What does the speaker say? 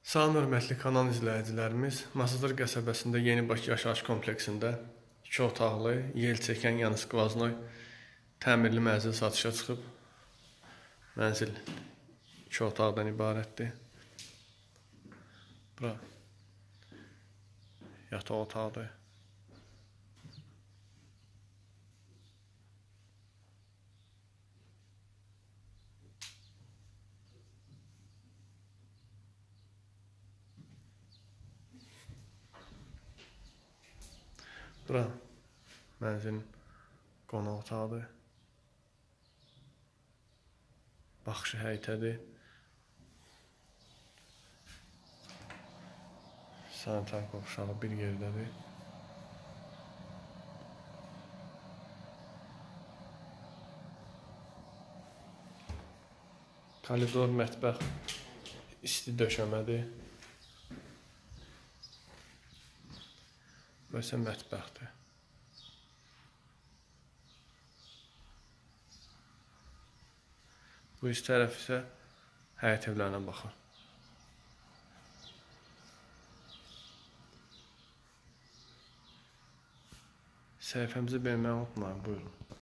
Salam hörmətli kanal izləyicilərimiz, Masazır qəsəbəsində Yeni Bakı yaşayış kompleksində 2 otaqlı, yel çəkən yanı skvaznoy təmirli mənzil satışa çıxıb. Mənzil 2 otaqdan ibarətdir. Bura yataq otaqdır. Bura mənzilin qonaq otağıdır. Baxışı həyətədir. Sanitar qovşağı bir yerdədir. Koridor, mətbəx isti döşəmədir. Bu isə mətbəxdir. Bu üst tərəf isə həyət evlərinə baxır. Səhifəmizi beğenməyi unutmayın, buyurun.